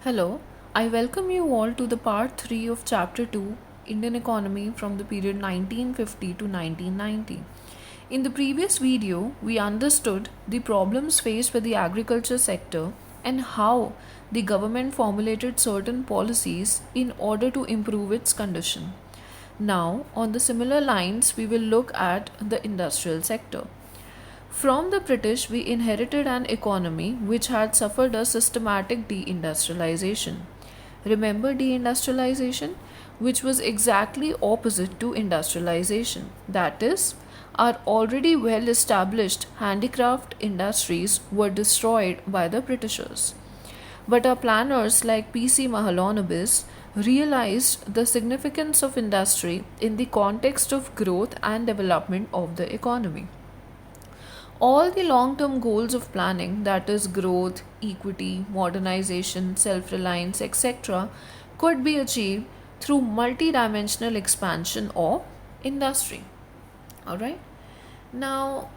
Hello, I welcome you all to the part 3 of chapter 2 Indian economy from the period 1950 to 1990. In the previous video, we understood the problems faced by the agriculture sector and how the government formulated certain policies in order to improve its condition. Now, on the similar lines, we will look at the industrial sector. From the British, we inherited an economy which had suffered a systematic deindustrialization. Remember deindustrialization? Which was exactly opposite to industrialization. That is, our already well established handicraft industries were destroyed by the Britishers. But our planners like P.C. Mahalanobis realized the significance of industry in the context of growth and development of the economy. All the long term goals of planning, that is, growth, equity, modernization, self reliance, etc., could be achieved through multi-dimensional expansion of industry. Alright? Now,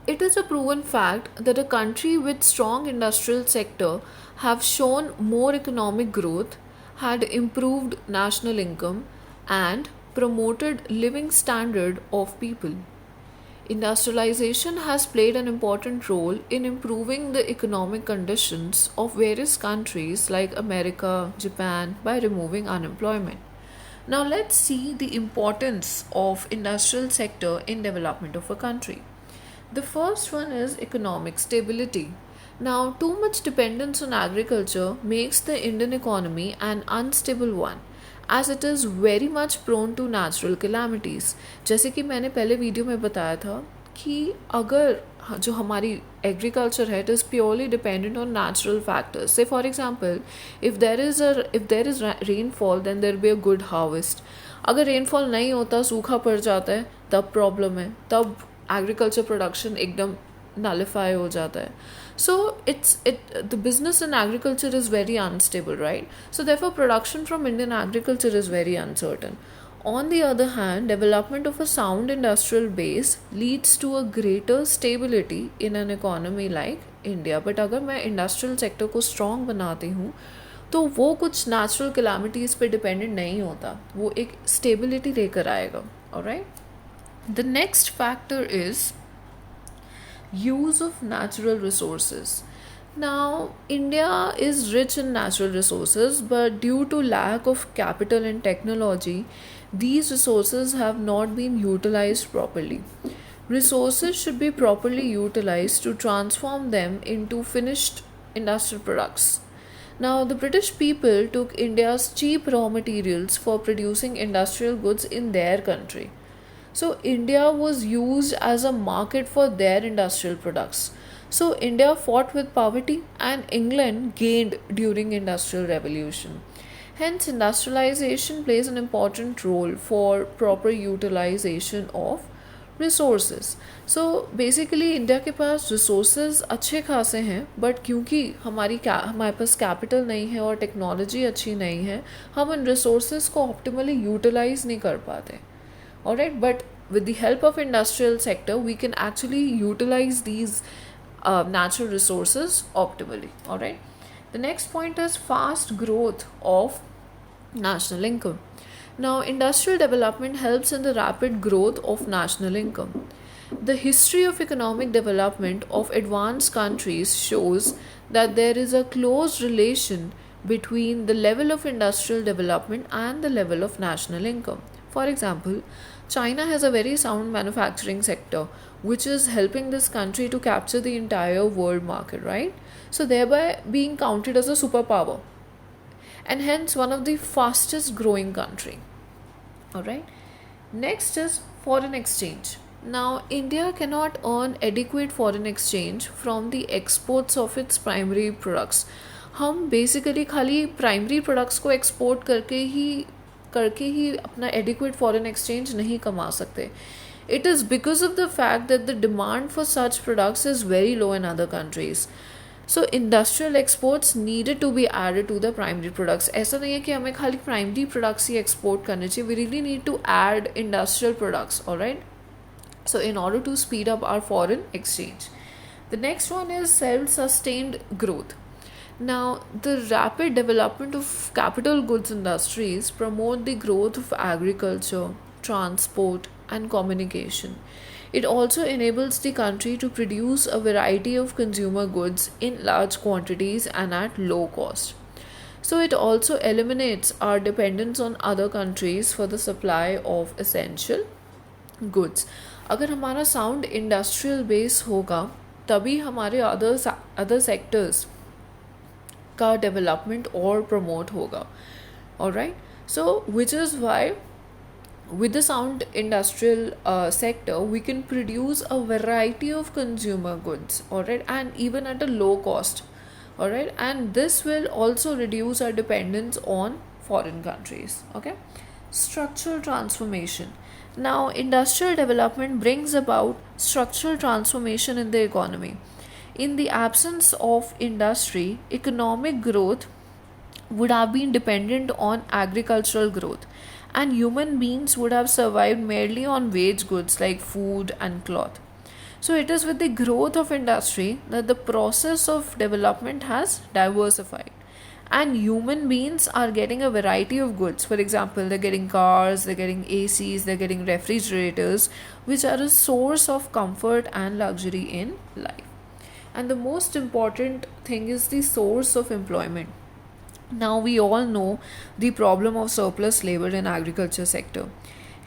it is a proven fact that a country with strong industrial sector have shown more economic growth, had improved national income, and promoted living standard of people. Industrialization has played an important role in improving the economic conditions of various countries like America, Japan by removing unemployment. Now let's see the importance of industrial sector in development of a country. The first one is economic stability. Now, too much dependence on agriculture makes the Indian economy an unstable one as it is very much prone to natural calamities. जैसे कि मैंने पहले video में बताया था कि अगर जो हमारी एग्रीकल्चर है it is purely dependent on natural factors से for example if there is rainfall then there be a good harvest. अगर रेनफॉल नहीं होता सूखा पड़ जाता है तब प्रॉब्लम है, तब एग्रीकल्चर प्रोडक्शन एकदम नलिफाई हो जाता है. So the business in agriculture is very unstable, right? So therefore production from Indian agriculture is very uncertain. On the other hand, development of a sound industrial base leads to a greater stability in an economy like India. But अगर मैं industrial sector को strong बनाती हूँ तो वो कुछ natural calamities पे dependent नहीं होता, वो एक stability लेकर आएगा. Alright? The next factor is use of natural resources. Now, India is rich in natural resources, but due to lack of capital and technology, these resources have not been utilized properly. Resources should be properly utilized to transform them into finished industrial products. Now, the British people took India's cheap raw materials for producing industrial goods in their country. So India was used as a market for their industrial products. So India fought with poverty and England gained during industrial revolution. Hence industrialization plays an important role for proper utilization of resources. So basically India के पास resources अच्छे खासे हैं but क्योंकि हमारे पास capital नहीं है और technology अच्छी नहीं है हम उन resources को optimally utilize नहीं कर पाते. Alright, but with the help of industrial sector we can actually utilize these natural resources optimally. Alright, the next point is fast growth of national income. Now, industrial development helps in the rapid growth of national income. The history of economic development of advanced countries shows that there is a close relation between the level of industrial development and the level of national income. For example, China has a very sound manufacturing sector which is helping this country to capture the entire world market, right? So, thereby being counted as a superpower and hence one of the fastest growing country. Alright. Next is foreign exchange. Now, India cannot earn adequate foreign exchange from the exports of its primary products. हम basically खाली primary products को export करके ही अपना adequate foreign exchange नहीं कमा सकते. It is because of the fact that the demand for such products is very low in other countries. So industrial exports needed to be added to the primary products. ऐसा नहीं है कि हमें खाली primary products ही export करने चाहिए. We really need to add industrial products, alright? So in order to speed up our foreign exchange. The next one is self-sustained growth. Now, the rapid development of capital goods industries promote the growth of agriculture, transport, and communication. It also enables the country to produce a variety of consumer goods in large quantities and at low cost. So, it also eliminates our dependence on other countries for the supply of essential goods. अगर हमारा sound industrial base होगा तभी हमारे other sectors का development और promote होगा. Alright, so which is why with the sound industrial sector we can produce a variety of consumer goods, alright, and even at a low cost, alright, and this will also reduce our dependence on foreign countries. Okay, structural transformation. Now industrial development brings about structural transformation in the economy. In the absence of industry, economic growth would have been dependent on agricultural growth, and human beings would have survived merely on wage goods like food and cloth. So, it is with the growth of industry that the process of development has diversified, and human beings are getting a variety of goods. For example, they're getting cars, they're getting ACs, they're getting refrigerators, which are a source of comfort and luxury in life. And the most important thing is the source of employment. Now we all know the problem of surplus labor in agriculture sector.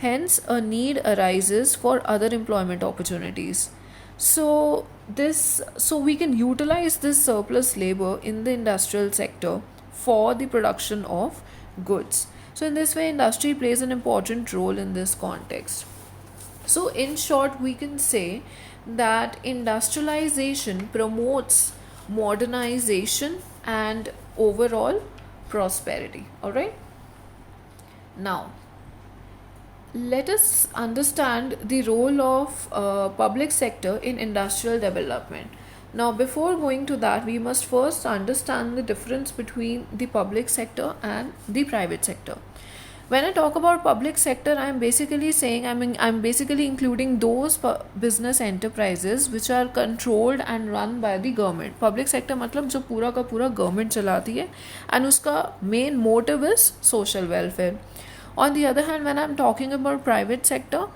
Hence a need arises for other employment opportunities. So we can utilize this surplus labor in the industrial sector for the production of goods. So in this way industry plays an important role in this context. So, in short, we can say that industrialization promotes modernization and overall prosperity. All right. Now, let us understand the role of public sector in industrial development. Now, before going to that, we must first understand the difference between the public sector and the private sector. When I talk about public sector, I'm basically saying I'm basically including those business enterprises which are controlled and run by the government. Public sector मतलब जो पूरा का पूरा government चलाती है and उसका main motive is social welfare. On the other hand, when I'm talking about private sector,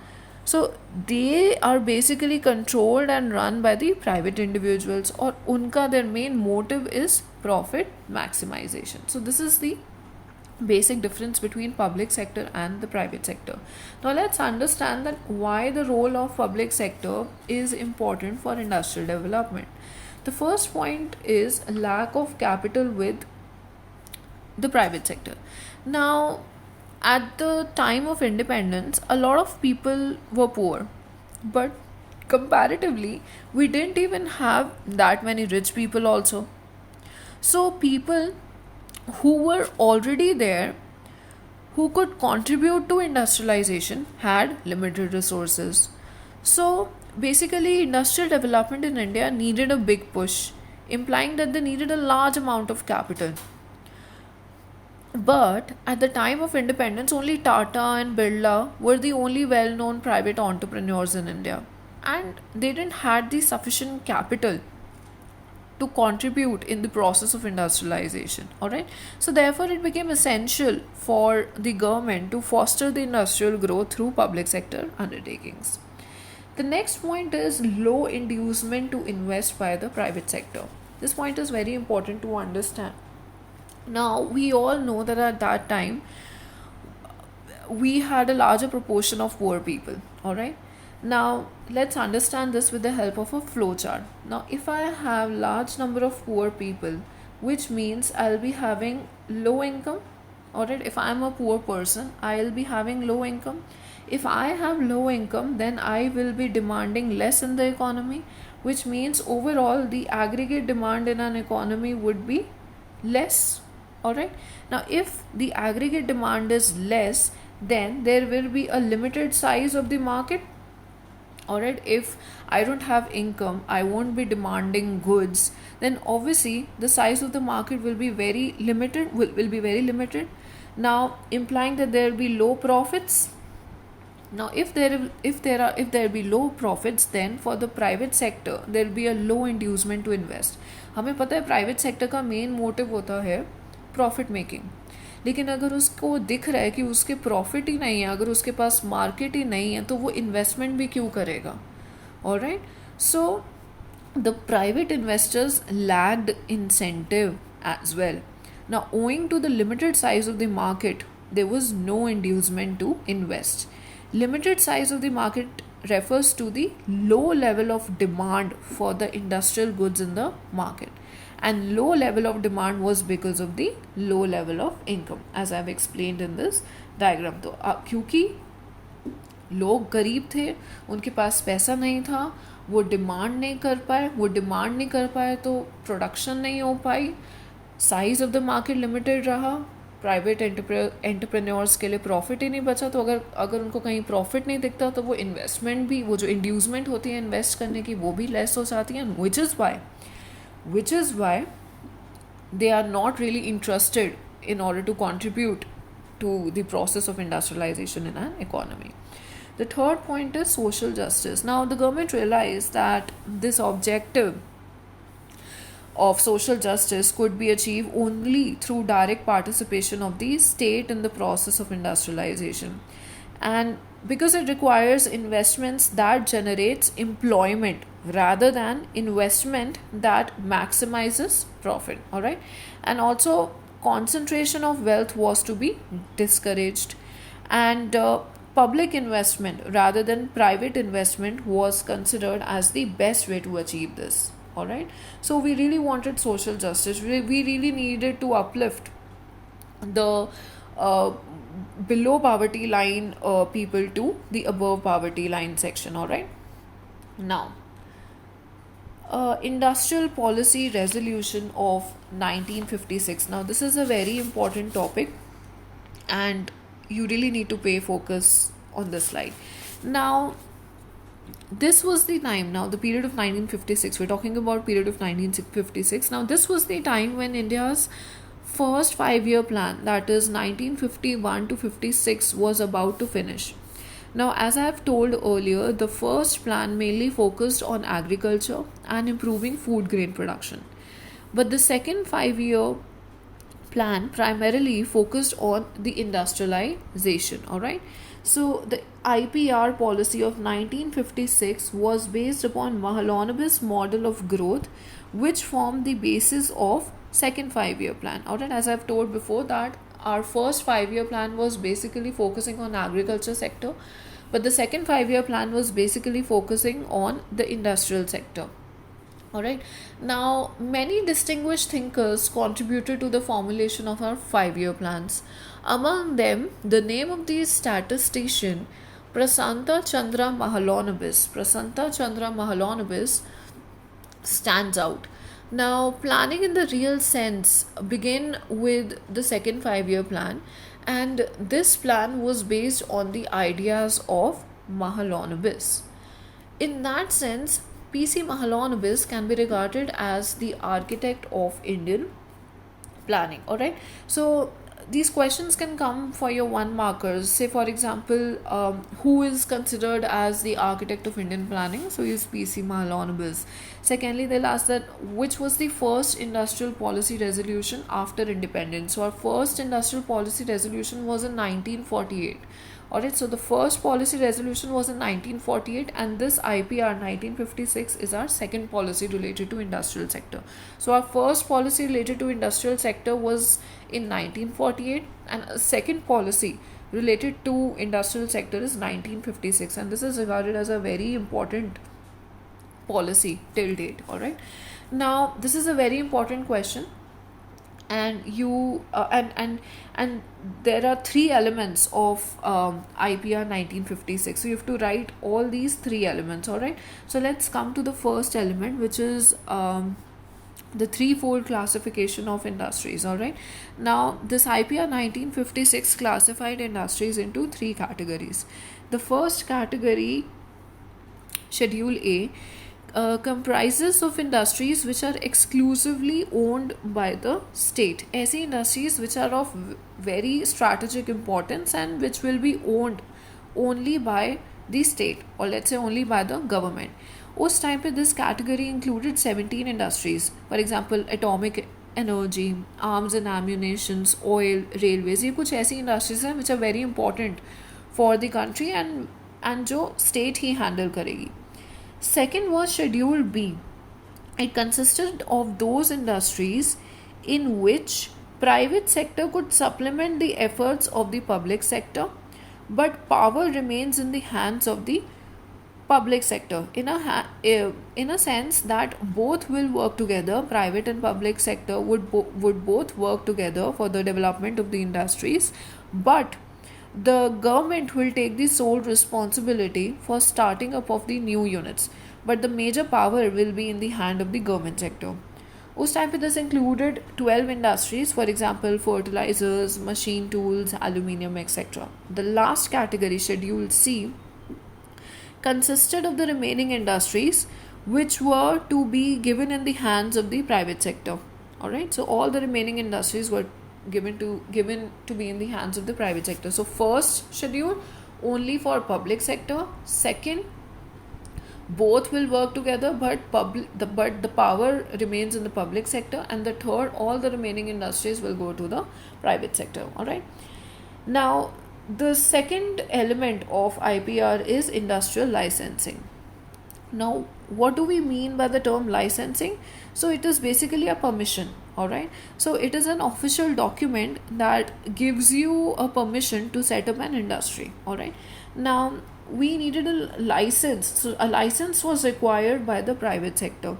so they are basically controlled and run by the private individuals, और उनका their main motive is profit maximization. So this is the basic difference between public sector and the private sector. Now let's understand that why the role of public sector is important for industrial development. The first point is lack of capital with the private sector. Now at the time of independence a lot of people were poor, but comparatively we didn't even have that many rich people also. So people who were already there, who could contribute to industrialization, had limited resources. So basically industrial development in India needed a big push, implying that they needed a large amount of capital. But at the time of independence only Tata and Birla were the only well-known private entrepreneurs in India, and they didn't had the sufficient capital to contribute in the process of industrialization. All right, so therefore it became essential for the government to foster the industrial growth through public sector undertakings. The next point is low inducement to invest by the private sector. This point is very important to understand. Now we all know that at that time we had a larger proportion of poor people. All right, now let's understand this with the help of a flowchart. Now if I have large number of poor people, which means I'll be having low income. Alright, if I'm a poor person I'll be having low income. If I have low income, then I will be demanding less in the economy, which means overall the aggregate demand in an economy would be less. Alright, now if the aggregate demand is less, then there will be a limited size of the market. Alright, if I don't have income, I won't be demanding goods, then obviously the size of the market will be very limited, will be very limited. Now implying that there will be low profits. Now, if there be low profits, then for the private sector there will be a low inducement to invest. हमें पता है private sector का main motive होता है profit making, लेकिन अगर उसको दिख रहा है कि उसके प्रॉफिट ही नहीं है, अगर उसके पास मार्केट ही नहीं है, तो वो इन्वेस्टमेंट भी क्यों करेगा? Alright, so the private investors lacked incentive as well. Now, owing to the limited size of the market, there was no inducement to invest. Limited size of the market refers to the low level of demand for the industrial goods in the market, and low level of demand was because of the low level of income, as I've explained in this diagram. तो क्योंकि लोग गरीब थे, उनके पास पैसा नहीं था, वो डिमांड नहीं कर पाए तो प्रोडक्शन नहीं हो पाई, size of the market limited रहा, प्राइवेट एंटरप्रेन्योर्स के लिए प्रॉफिट ही नहीं बचा, तो अगर उनको कहीं प्रॉफिट नहीं दिखता तो वो इन्वेस्टमेंट भी, वो जो इंड्यूसमेंट होती है इन्वेस्ट करने की, वो भी लेस हो जाती है. Which is why they are not really interested in order to contribute to the process of industrialization in an economy. The third point is social justice. Now, the government realized that this objective of social justice could be achieved only through direct participation of the state in the process of industrialization, and because it requires investments that generates employment rather than investment that maximizes profit. All right, and also concentration of wealth was to be discouraged, and public investment rather than private investment was considered as the best way to achieve this. All right, so we really wanted social justice. We really needed to uplift the below poverty line people to the above poverty line section. All right, now industrial policy resolution of 1956. Now, this is a very important topic, and you really need to pay focus on this slide. Now, this was the time, now the period of 1956, we're talking about period of 1956. Now, this was the time when India's first 5-year plan, that is 1951 to 56, was about to finish. Now, as I have told earlier, the first plan mainly focused on agriculture and improving food grain production. But the second 5-year plan primarily focused on the industrialization. All right. So, the IPR policy of 1956 was based upon Mahalanobis model of growth, which formed the basis of second 5-year plan. All right. As I've told before that our first 5-year plan was basically focusing on agriculture sector, but the second 5-year plan was basically focusing on the industrial sector. All right, now many distinguished thinkers contributed to the formulation of our 5-year plans. Among them, the name of the statistician Prasanta Chandra Mahalanobis stands out. Now, planning in the real sense began with the second 5-year plan, and this plan was based on the ideas of Mahalanobis. In that sense, P.C. Mahalanobis can be regarded as the architect of Indian planning. All right, so these questions can come for your 1 markers. Say, for example, who is considered as the architect of Indian planning? So, is P.C. Mahalanobis. Secondly, they'll ask that which was the first industrial policy resolution after independence. So, our first industrial policy resolution was in 1948. Alright, so the first policy resolution was in 1948, and this IPR 1956 is our second policy related to industrial sector. So our first policy related to industrial sector was in 1948, and a second policy related to industrial sector is 1956, and this is regarded as a very important policy till date. Alright, now this is a very important question, and you and there are 3 elements of IPR 1956, so you have to write all these 3 elements. All right, so let's come to the first element, which is the threefold classification of industries. All right, now this IPR 1956 classified industries into 3 categories. The first category, Schedule A, comprises of industries which are exclusively owned by the state. ऐसी industries which are of very strategic importance and which will be owned only by the state, or let's say only by the government. उस time पे this category included 17 industries, for example atomic energy, arms and ammunitions, oil, railways, ये कुछ ऐसी industries हैं which are very important for the country and जो state ही handle करेगी. Second was schedule B. It consisted of those industries in which private sector could supplement the efforts of the public sector, but power remains in the hands of the public sector in a sense that both will work together. Private and public sector would both work together for the development of the industries, but the government will take the sole responsibility for starting up of the new units, but the major power will be in the hand of the government sector. उस time पे this included 12 industries, for example fertilizers, machine tools, aluminium, etc. The last category, schedule C, consisted of the remaining industries which were to be given in the hands of the private sector. Alright, so all the remaining industries were given to be in the hands of the private sector. So first schedule only for public sector, second both will work together, but the power remains in the public sector, and the third, all the remaining industries will go to the private sector. All right, now the second element of IPR is industrial licensing. Now what do we mean by the term licensing? So it is basically a permission. All right, so it is an official document that gives you a permission to set up an industry. All right, now we needed a license, so a license was required by the private sector.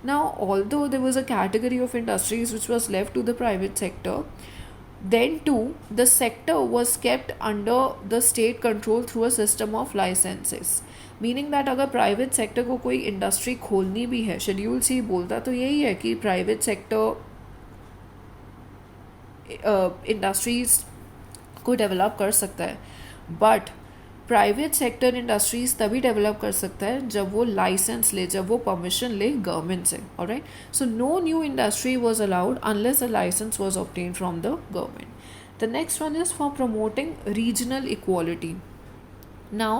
Now although there was a category of industries which was left to the private sector, then too the sector was kept under the state control through a system of licenses. Meaning that अगर private sector को कोई industry खोलनी भी है, schedule सी बोलता तो यही है कि प्राइवेट सेक्टर इंडस्ट्रीज को डेवलप कर सकता है, बट प्राइवेट सेक्टर इंडस्ट्रीज तभी डेवलप कर सकता है जब वो लाइसेंस ले, जब वो परमिशन ले गवर्नमेंट से. Alright, so no new industry was allowed unless a licence was obtain from the government. The next one is for promoting regional equality. Now,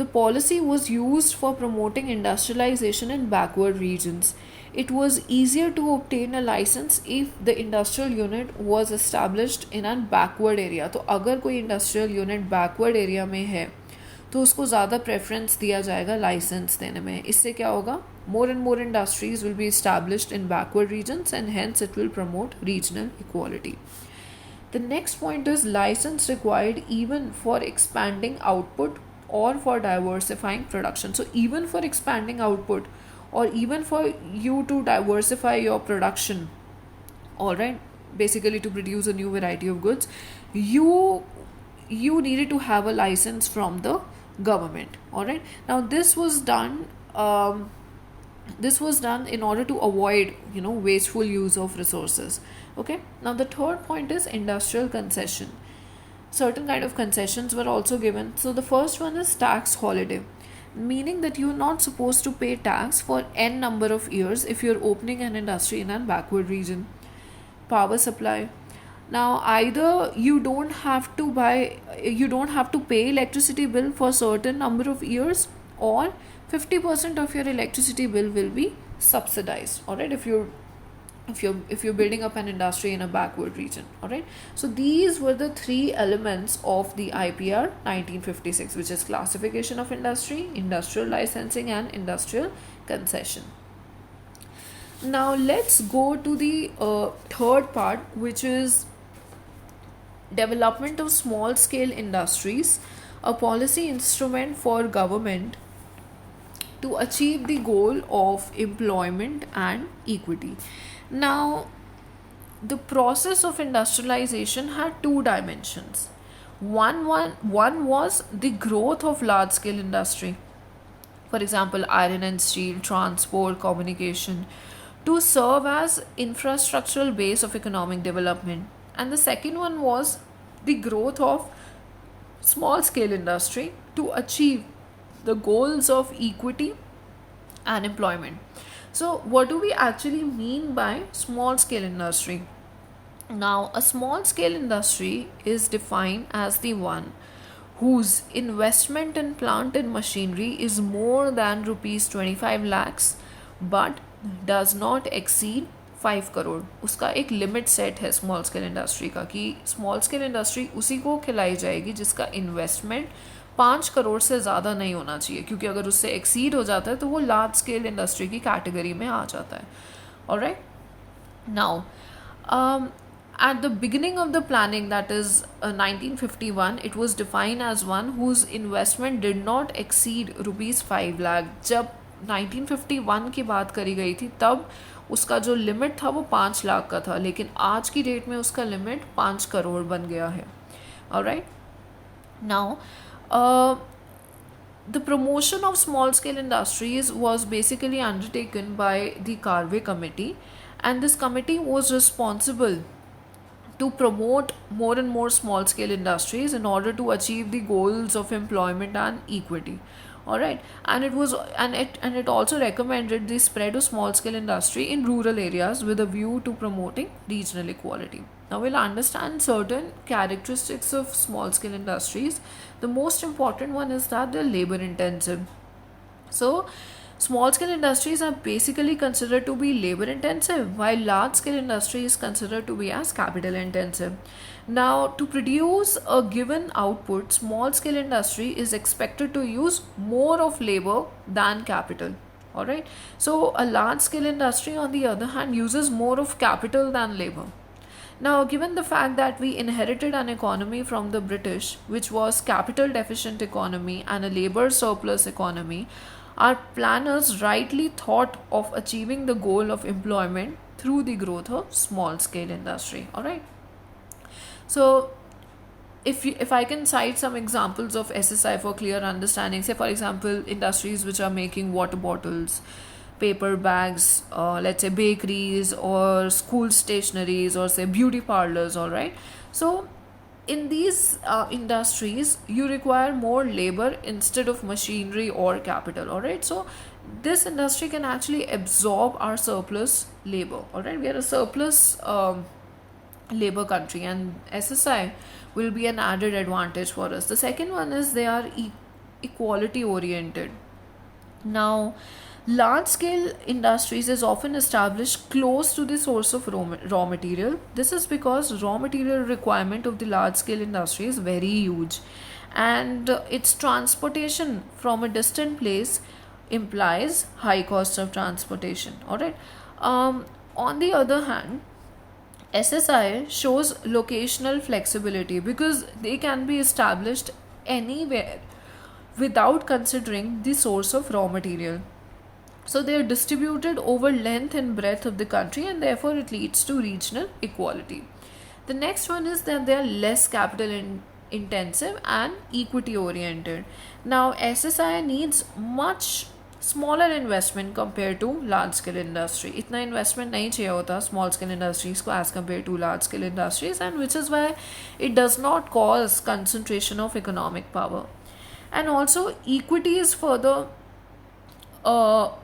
the policy was used for promoting industrialization in backward regions. It was easier to obtain a license if the industrial unit was established in a backward area. तो अगर कोई industrial unit backward area में है तो उसको ज़्यादा preference दिया जाएगा license देने में. इससे क्या होगा? More and more industries will be established in backward regions and hence it will promote regional equality. The next point is license required even for expanding output or for diversifying production. So even for expanding output or even for you to diversify your production, all right, basically to produce a new variety of goods, you needed to have a license from the government. All right, now this was done in order to avoid wasteful use of resources. Okay, now the third point is industrial concession. Certain kind of concessions were also given. So the first one is tax holiday, meaning that you're not supposed to pay tax for n number of years if you're opening an industry in a backward region. Power supply. Now either you don't have to pay electricity bill for certain number of years, or 50% of your electricity bill will be subsidized. All right, if you're building up an industry in a backward region. All right, so these were the three elements of the IPR 1956, which is classification of industry, industrial licensing, and industrial concession. Now let's go to the third part, which is development of small scale industries, a policy instrument for government to achieve the goal of employment and equity. Now, the process of industrialization had two dimensions. One was the growth of large scale industry, for example iron and steel, transport, communication, to serve as infrastructural base of economic development. And the second one was the growth of small scale industry to achieve the goals of equity and employment. So what do we actually mean by small scale industry? Now, a small scale industry is defined as the one whose investment in plant and machinery is more than rupees 25 lakhs but does not exceed 5 crore. उसका एक limit set है small scale industry का कि small scale industry उसी को खिलाई जाएगी जिसका इन्वेस्टमेंट 5 करोड़ से ज़्यादा नहीं होना चाहिए, क्योंकि अगर उससे एक्सीड हो जाता है तो वो लार्ज स्केल इंडस्ट्री की कैटेगरी में आ जाता है. Alright. Now at the beginning of the planning, that is 1951, it was defined as one whose investment did not exceed rupees 5 lakh. जब 1951 की बात करी गई थी तब उसका जो लिमिट था वो 5 लाख का था, लेकिन आज की डेट में उसका लिमिट 5 करोड़ बन गया है. Alright. Now the promotion of small scale industries was basically undertaken by the Karve committee, and this committee was responsible to promote more and more small scale industries in order to achieve the goals of employment and equity. All right. And it also recommended the spread of small scale industry in rural areas with a view to promoting regional equality. Now we'll understand certain characteristics of small scale industries. The most important one is that they're labor intensive. So small scale industries are basically considered to be labor intensive, while large scale industry is considered to be as capital intensive. Now, to produce a given output, small scale industry is expected to use more of labor than capital. Alright. So a large scale industry on the other hand uses more of capital than labor. Now, given the fact that we inherited an economy from the British, which was capital deficient economy and a labor surplus economy, our planners rightly thought of achieving the goal of employment through the growth of small scale industry. All right. So if I can cite some examples of SSI for clear understanding, say for example industries which are making water bottles, paper bags, let's say bakeries or school stationaries, or say beauty parlors. All right. So in these industries you require more labor instead of machinery or capital. All right. So this industry can actually absorb our surplus labor. All right. We are a surplus labor country, and SSI will be an added advantage for us. The second one is they are equality oriented. Now, large scale industries is often established close to the source of raw material. This is because raw material requirement of the large scale industry is very huge, and its transportation from a distant place implies high cost of transportation. All right. On the other hand, SSI shows locational flexibility because they can be established anywhere without considering the source of raw material. So they are distributed over length and breadth of the country, and therefore it leads to regional equality. The next one is that they are less capital intensive and equity oriented. Now SSI needs much smaller investment compared to large scale industry. इतना investment नहीं चाहिए होता small scale industries को as compared to large scale industries, and which is why it does not cause concentration of economic power. And also equity is further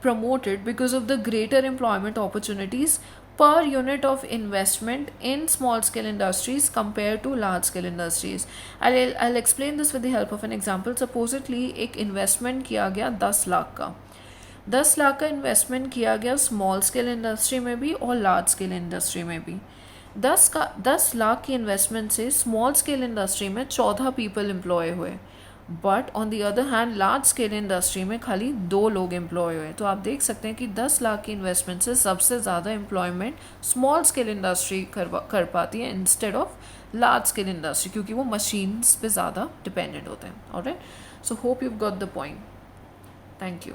promoted because of the greater employment opportunities per unit of investment in small scale industries compared to large scale industries. I'll explain this with the help of an example. Supposedly एक investment किया गया 10 लाख का. 10 लाख का investment किया गया small scale industry में भी और लार्ज स्केल इंडस्ट्री में भी. 10 लाख की इन्वेस्टमेंट से स्मॉल स्केल इंडस्ट्री में 14 पीपल एम्प्लॉय हुए, but on the other hand large scale industry में खाली 2 लोग एम्प्लॉय हुए. तो आप देख सकते हैं कि 10 लाख की इन्वेस्टमेंट से सबसे ज़्यादा एम्प्लॉयमेंट स्मॉल स्केल इंडस्ट्री कर पाती है instead of large scale industry, क्योंकि वो मशीन्स पे ज़्यादा डिपेंडेंट होते हैं. Alright. So hope you got the point. Thank you.